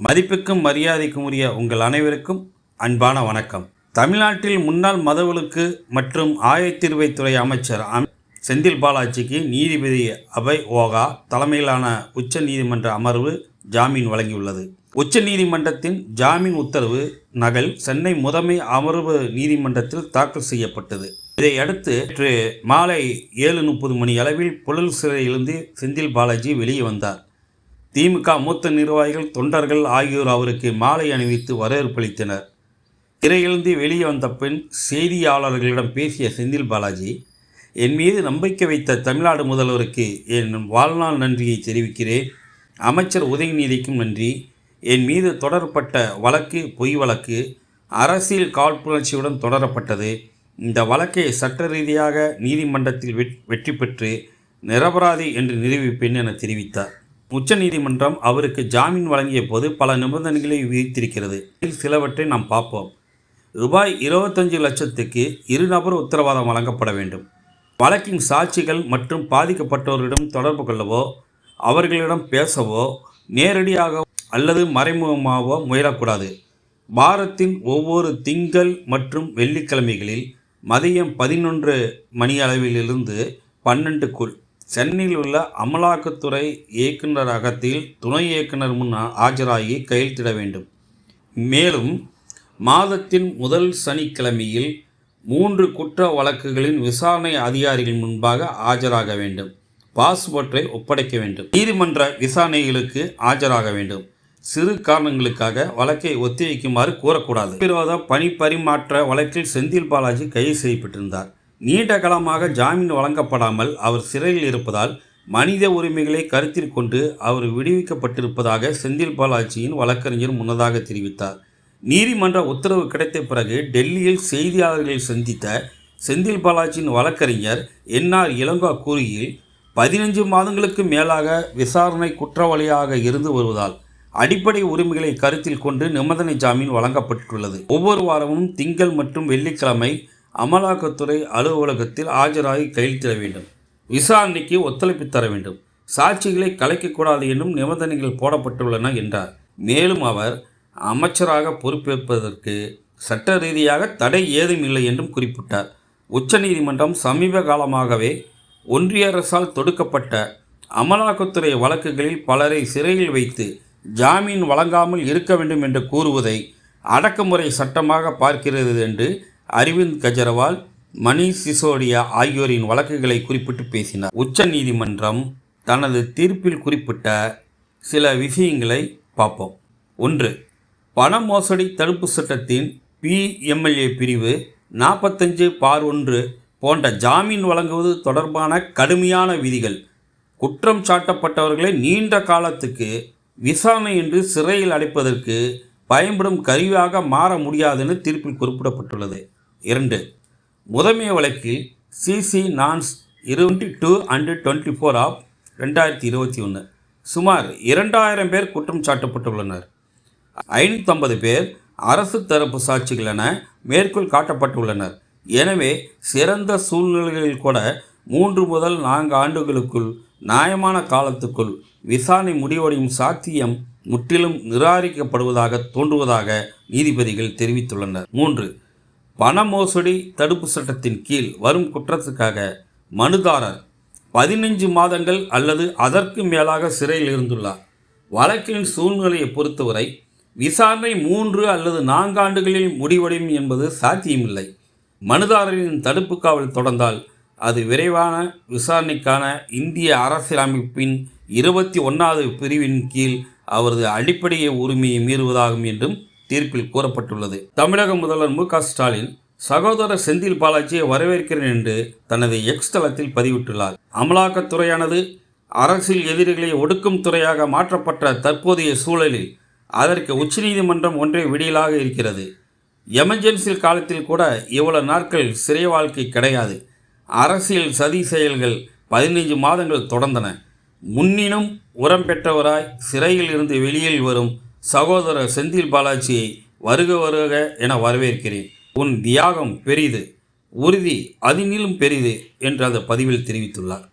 மதிப்புக்கும் மரியாதைக்கும் உரிய உங்கள் அனைவருக்கும் அன்பான வணக்கம். தமிழ்நாட்டில் முன்னாள் மதவிலக்கு மற்றும் ஆயத்தீர்வைத்துறை அமைச்சர் செந்தில் பாலாஜிக்கு நீதிபதி அபய் ஓகா தலைமையிலான உச்ச நீதிமன்ற அமர்வு ஜாமீன் வழங்கியுள்ளது. உச்ச நீதிமன்றத்தின் ஜாமீன் உத்தரவு நகல் சென்னை முதன்மை அமர்வு நீதிமன்றத்தில் தாக்கல் செய்யப்பட்டது. இதையடுத்து மாலை 7:30 மணி அளவில் புழல் சிறையிலிருந்து செந்தில் பாலாஜி வெளியே வந்தார். திமுக மூத்த நிர்வாகிகள், தொண்டர்கள் ஆகியோர் அவருக்கு மாலை அணிவித்து வரவேற்பளித்தனர். சிறையிலிருந்து வெளியே வந்த பின் செய்தியாளர்களிடம் பேசிய செந்தில் பாலாஜி, என் மீது நம்பிக்கை வைத்த தமிழ்நாடு முதல்வருக்கு என் வாழ்நாள் நன்றியை தெரிவிக்கிறேன். அமைச்சர் உதயநிதிக்கும் நன்றி. என் மீது தொடரப்பட்ட வழக்கு பொய் வழக்கு, அரசியல் காழ்ப்புணர்ச்சியுடன் தொடரப்பட்டது. இந்த வழக்கை சட்ட ரீதியாக நீதிமன்றத்தில் வெற்றி பெற்று நிரபராதி என்று நிரூபிப்பேன் என தெரிவித்தார். உச்ச நீதிமன்றம் அவருக்கு ஜாமீன் வழங்கிய போது பல நிபந்தனைகளை விதித்திருக்கிறது. சிலவற்றை நாம் பார்ப்போம். ரூபாய் 25 லட்சத்துக்கு 2 நபர் உத்தரவாதம் வழங்கப்பட வேண்டும். வழக்கின் சாட்சிகள் மற்றும் பாதிக்கப்பட்டவர்களிடம் தொடர்பு கொள்ளவோ, அவர்களிடம் பேசவோ, நேரடியாக அல்லது மறைமுகமாகவோ முயலக்கூடாது. வாரத்தின் ஒவ்வொரு திங்கள் மற்றும் வெள்ளிக்கிழமைகளில் மதியம் 11 மணி அளவிலிருந்து 12க்குள் சென்னையில் உள்ள அமலாக்கத்துறை இயக்குநரகத்தில் துணை இயக்குனர் முன் ஆஜராகி கையெழுத்திட வேண்டும். மேலும் மாதத்தின் முதல் சனிக்கிழமையில் 3 குற்ற வழக்குகளின் விசாரணை அதிகாரிகள் முன்பாக ஆஜராக வேண்டும். பாஸ்போர்ட்டை ஒப்படைக்க வேண்டும். நீதிமன்ற விசாரணைகளுக்கு ஆஜராக வேண்டும். சிறு காரணங்களுக்காக வழக்கை ஒத்திவைக்குமாறு கூறக்கூடாது. விரோத பணி பரிமாற்ற வழக்கில் செந்தில் பாலாஜி கைது செய்யப்பட்டிருந்தார். நீண்ட காலமாக ஜாமீன் வழங்கப்படாமல் அவர் சிறையில் இருப்பதால் மனித உரிமைகளை கருத்தில் கொண்டு அவர் விடுவிக்கப்பட்டிருப்பதாக செந்தில் பாலாஜியின் வழக்கறிஞர் முன்னதாக தெரிவித்தார். நீதிமன்ற உத்தரவு கிடைத்த பிறகு டெல்லியில் செய்தியாளர்களை சந்தித்த செந்தில் பாலாஜியின் வழக்கறிஞர் NR இளங்கோ கூறுகையில், 15 மாதங்களுக்கு மேலாக விசாரணை குற்றவாளியாக இருந்து வருவதால் அடிப்படை உரிமைகளை கருத்தில் கொண்டு நிபந்தனை ஜாமீன் வழங்கப்பட்டுள்ளது. ஒவ்வொரு வாரமும் திங்கள் மற்றும் வெள்ளிக்கிழமை அமலாக்கத்துறை அலுவலகத்தில் ஆஜராகி கையெழுத்திட வேண்டும். விசாரணைக்கு ஒத்துழைப்பு தர வேண்டும். சாட்சிகளை கலைக்கக்கூடாது என்றும் நிபந்தனைகள் போடப்பட்டுள்ளன என்றார். மேலும் அவர் அமைச்சராக பொறுப்பேற்பதற்கு சட்ட ரீதியாக தடை ஏதும் இல்லை என்றும் குறிப்பிட்டார். உச்சநீதிமன்றம் சமீப காலமாகவே ஒன்றிய அரசால் தொடுக்கப்பட்ட அமலாக்கத்துறை வழக்குகளில் பலரை சிறையில் வைத்து ஜாமீன் வழங்காமல் இருக்க வேண்டும் என்று கூறுவதை அடக்குமுறை சட்டமாக பார்க்கிறது என்று அரவிந்த் கெஜ்ரிவால், மணீஷ் சிசோடியா ஆகியோரின் வழக்குகளை குறிப்பிட்டு பேசினார். உச்ச நீதிமன்றம் தனது தீர்ப்பில் குறிப்பிட்ட சில விஷயங்களை பார்ப்போம். 1. பண மோசடி தடுப்பு சட்டத்தின் PMLA பிரிவு 45(1) போன்ற ஜாமீன் வழங்குவது தொடர்பான கடுமையான விதிகள் குற்றம் சாட்டப்பட்டவர்களை நீண்ட காலத்துக்கு விசாரணையின்றி சிறையில் அடைப்பதற்கு பயன்படும் கருவியாக மாற முடியாதுன்னு தீர்ப்பில் குறிப்பிடப்பட்டுள்ளது. 2. முதன்மை வழக்கில் CC Nons 22 and 24 of 2021 சுமார் 2000 பேர் குற்றம் சாட்டப்பட்டுள்ளனர். 550 பேர் அரசு தரப்பு சாட்சிகள் என மேற்கோள் காட்டப்பட்டுள்ளனர். எனவே சிறந்த சூழ்நிலைகளில் கூட 3 முதல் 4 ஆண்டுகளுக்குள் நியாயமான காலத்துக்குள் விசாரணை முடிவடையும் சாத்தியம் முற்றிலும் நிராகரிக்கப்படுவதாக தோன்றுவதாக நீதிபதிகள் தெரிவித்துள்ளனர். 3. பண மோசடி தடுப்பு சட்டத்தின் கீழ் வரும் குற்றத்துக்காக மனுதாரர் 15 மாதங்கள் அல்லது அதற்கு மேலாக சிறையில் இருந்துள்ளார். வழக்கின் சூழ்நிலையை பொறுத்தவரை விசாரணை 3 அல்லது 4 ஆண்டுகளில் முடிவடையும் என்பது சாத்தியமில்லை. மனுதாரரின் தடுப்பு காவல் தொடர்ந்தால் அது விரைவான விசாரணைக்கான இந்திய அரசியலமைப்பின் 21வது பிரிவின் கீழ் அவரது அடிப்படை உரிமையை மீறுவதாகும் என்றும் தீர்ப்பில் கூறப்பட்டுள்ளது. தமிழக முதல்வர் MK ஸ்டாலின் சகோதரர் செந்தில் பாலாஜியை வரவேற்கிறேன் என்று தனது X தளத்தில் பதிவிட்டுள்ளார். அமலாக்கத்துறையானது அரசியல் எதிரிகளை ஒடுக்கும் துறையாக மாற்றப்பட்ட தற்போதைய சூழலில் அதற்கு உச்சநீதிமன்றம் ஒன்றே விடியலாக இருக்கிறது. எமர்ஜென்சி காலத்தில் கூட இவ்வளவு நாட்கள் சிறை வாழ்க்கை கிடையாது. அரசியல் சதி செயல்கள் 15 மாதங்கள் தொடர்ந்தன. முன்னினும் உரம் பெற்றவராய் சிறையில் இருந்து வெளியில் வரும் சகோதரர் செந்தில் பாலாஜியை வருக வருக என வரவேற்கிறேன். உன் தியாகம் பெரிது, உறுதி அதனிலும் பெரிது என்று அந்த பதிவில் தெரிவித்துள்ளார்.